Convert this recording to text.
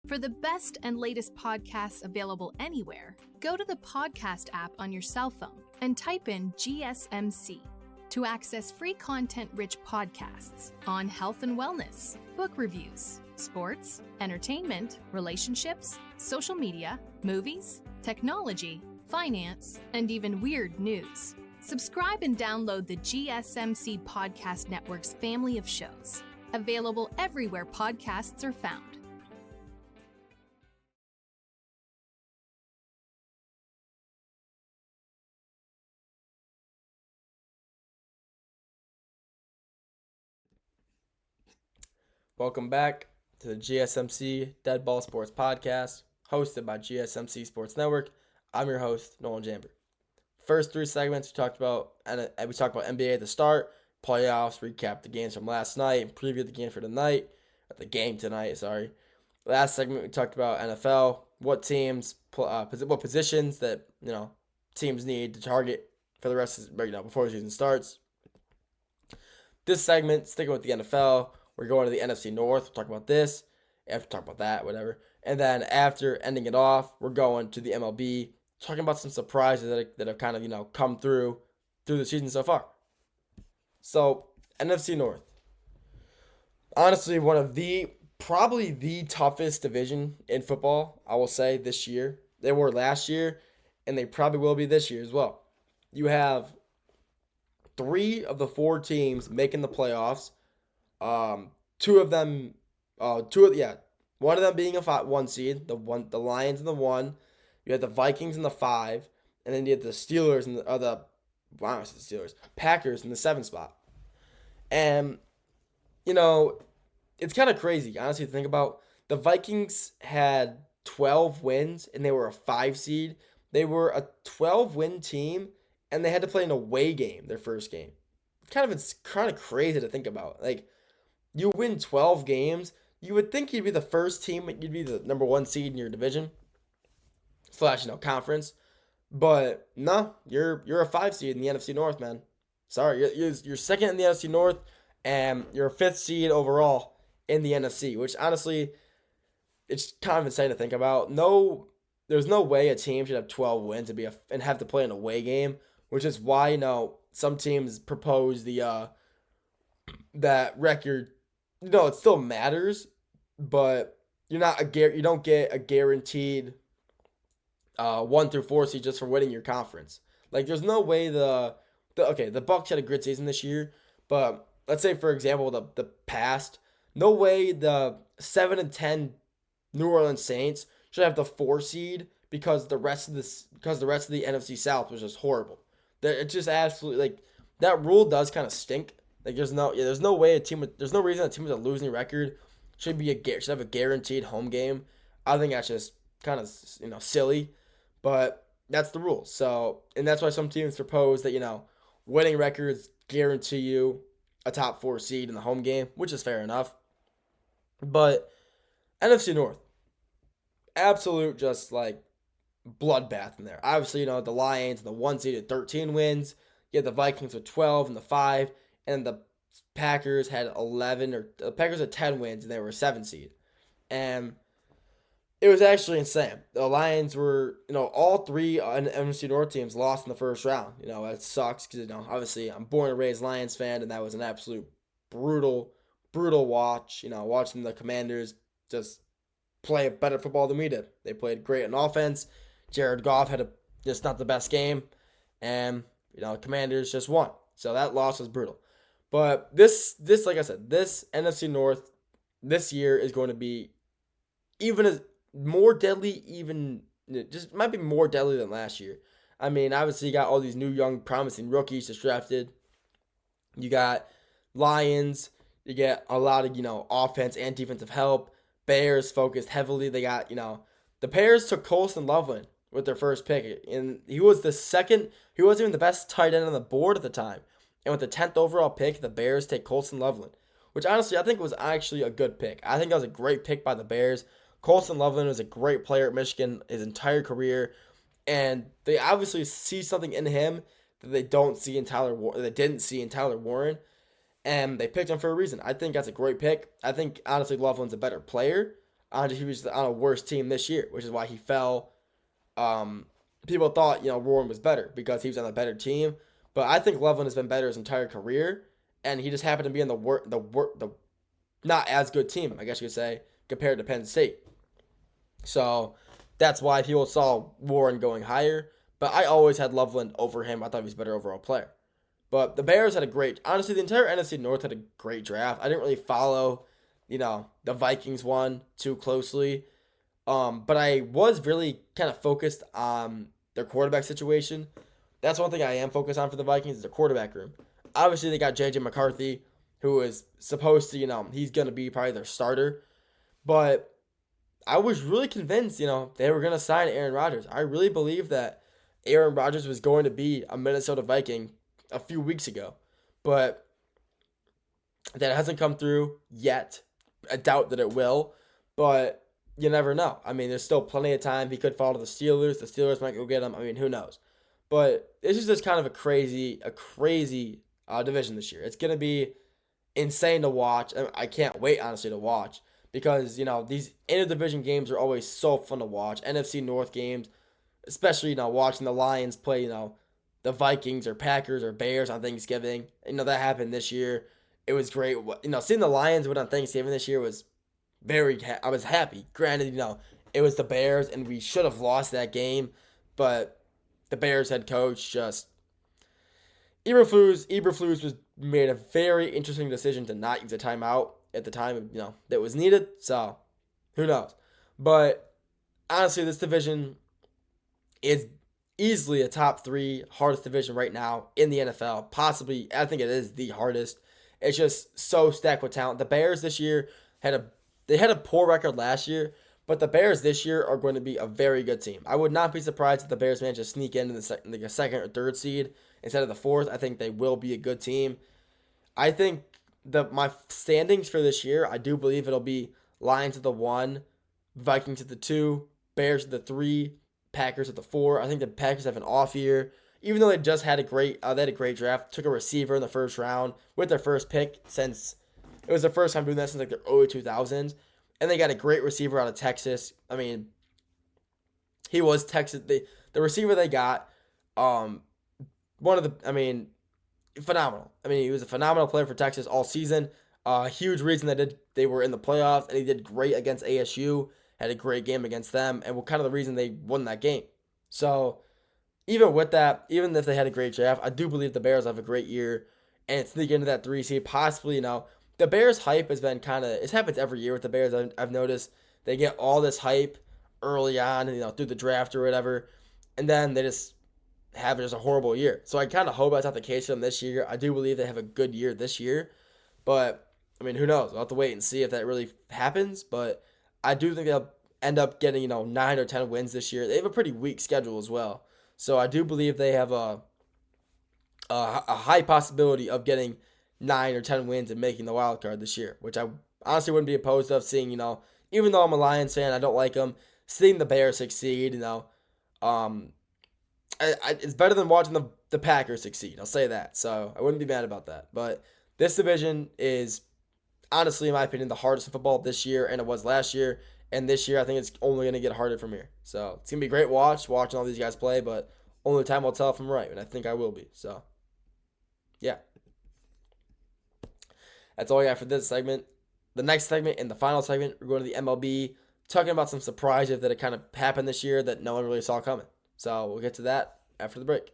For the best and latest podcasts available anywhere, go to the podcast app on your cell phone and type in GSMC to access free content-rich podcasts on health and wellness, book reviews, sports, entertainment, relationships, social media, movies, technology, finance, and even weird news. Subscribe and download the GSMC Podcast Network's family of shows, available everywhere podcasts are found. Welcome back to the GSMC Dead Ball Sports Podcast, hosted by GSMC Sports Network. I'm your host, Nolan Jamber. First three segments, we talked about NBA at the start, playoffs, recap the games from last night, and preview the game for tonight, the game tonight, sorry. Last segment, we talked about NFL, what teams, what positions that teams need to target for the rest of before the season starts. This segment, sticking with the NFL. We're going to the NFC North. We'll talk about this. After talk about that, whatever. And then after ending it off, we're going to the MLB, talking about some surprises that have kind of come through the season so far. So NFC North, honestly, probably the toughest division in football, I will say, this year. They were last year, and they probably will be this year as well. You have 3 of the 4 teams making the playoffs. One of them being a 1 seed, the Lions in the 1, you had the Vikings in the 5, and then you had the Steelers in Packers in the 7 spot. And it's kind of crazy, honestly, to think about. The Vikings had 12 wins, and they were a 5 seed. They were a 12-win team, and they had to play an away game, their first game. It's kind of crazy to think about. Like, you win 12 games, you would think you'd be the first team, you'd be the number 1 seed in your division / conference. But no, you're a 5 seed in the NFC North, man. Sorry, you're second in the NFC North, and you're a 5th seed overall in the NFC, which honestly, it's kind of insane to think about. There's no way a team should have 12 wins and have to play an away game, which is why some teams propose that record. It still matters, but you don't get a guaranteed 1 through 4 seed just for winning your conference. Like, there's no way the Bucs had a good season this year, but let's say, for example, the past, no way the 7-10 New Orleans Saints should have the 4 seed because the rest of the NFC South was just horrible. It's just absolutely, that rule does kind of stink. Like, there's no reason a team with a losing record should have a guaranteed home game. I think that's just kind of silly, but that's the rule. So, and that's why some teams propose that winning records guarantee you a top 4 seed in the home game, which is fair enough. But NFC North, absolute just bloodbath in there. Obviously, the Lions, the 1 seed at 13 wins. You had the Vikings with 12 and the 5. And the Packers had 10 wins, and they were a 7 seed. And it was actually insane. The Lions were, all 3 NFC North teams lost in the first round. It sucks because, obviously I'm born and raised Lions fan, and that was an absolute brutal watch. Watching the Commanders just play better football than we did. They played great on offense. Jared Goff had just not the best game, and Commanders just won. So that loss was brutal. But this, like I said, this NFC North this year is going to be more deadly than last year. I mean, obviously you got all these new young promising rookies just drafted. You got Lions. You get a lot of, offense and defensive help. Bears focused heavily. They got, the Bears took Colston Loveland with their first pick. And he was the second. He wasn't even the best tight end on the board at the time. And with the 10th overall pick, the Bears take Colston Loveland, which honestly I think was actually a good pick. I think that was a great pick by the Bears. Colston Loveland was a great player at Michigan his entire career. And they obviously see something in him that they didn't see in Tyler Warren. And they picked him for a reason. I think that's a great pick. I think, honestly, Loveland's a better player. He was on a worse team this year, which is why he fell. People thought, Warren was better because he was on a better team. But I think Loveland has been better his entire career, and he just happened to be in the not as good team, I guess you could say, compared to Penn State. So that's why people saw Warren going higher. But I always had Loveland over him. I thought he was a better overall player. But the Bears had honestly, the entire NFC North had a great draft. I didn't really follow, the Vikings one too closely. But I was really kind of focused on their quarterback situation. That's one thing I am focused on for the Vikings is their quarterback room. Obviously, they got J.J. McCarthy, who is supposed to, he's going to be probably their starter. But I was really convinced, they were going to sign Aaron Rodgers. I really believe that Aaron Rodgers was going to be a Minnesota Viking a few weeks ago. But that hasn't come through yet. I doubt that it will. But you never know. I mean, there's still plenty of time. He could fall to the Steelers. The Steelers might go get him. I mean, who knows? But this is just kind of a crazy division this year. It's going to be insane to watch. I can't wait, honestly, to watch because, these interdivision games are always so fun to watch. NFC North games, especially, watching the Lions play, the Vikings or Packers or Bears on Thanksgiving. That happened this year. It was great. Seeing the Lions win on Thanksgiving this year was I was happy. Granted, it was the Bears and we should have lost that game, but the Bears head coach Eberflus was made a very interesting decision to not use a timeout at the time, that was needed. So, who knows? But honestly, this division is easily a top 3 hardest division right now in the NFL. Possibly, I think it is the hardest. It's just so stacked with talent. The Bears this year had a poor record last year, but the Bears this year are going to be a very good team. I would not be surprised if the Bears manage to sneak into the second or third seed instead of the fourth. I think they will be a good team. I think my standings for this year, I do believe it'll be Lions at the 1, Vikings at the 2, Bears at the 3, Packers at the 4. I think the Packers have an off year. Even though they just had a great draft, took a receiver in the first round with their first pick since it was their first time doing that since the early 2000s. And they got a great receiver out of Texas. I mean, he was Texas. The receiver they got, phenomenal. I mean, he was a phenomenal player for Texas all season. Huge reason they were in the playoffs, and he did great against ASU. Had a great game against them, and kind of the reason they won that game. So, even with that, even if they had a great draft, I do believe the Bears have a great year and sneak into that 3 seed, possibly, The Bears hype has been it happens every year with the Bears. I've noticed they get all this hype early on, through the draft or whatever, and then they just have just a horrible year. So I kind of hope that's not the case for them this year. I do believe they have a good year this year, but I mean, who knows? We'll have to wait and see if that really happens, but I do think they'll end up getting, 9 or 10 wins this year. They have a pretty weak schedule as well. So I do believe they have a high possibility of getting 9 or 10 wins and making the wild card this year, which I honestly wouldn't be opposed of seeing, even though I'm a Lions fan, I don't like them, seeing the Bears succeed, it's better than watching the Packers succeed. I'll say that. So I wouldn't be mad about that. But this division is honestly, in my opinion, the hardest in football this year, and it was last year. And this year, I think it's only going to get harder from here. So it's going to be a great watching all these guys play, but only time will tell if I'm right, and I think I will be. So, yeah. That's all I got for this segment. The next segment and the final segment, we're going to the MLB, talking about some surprises that have kind of happened this year that no one really saw coming. So we'll get to that after the break.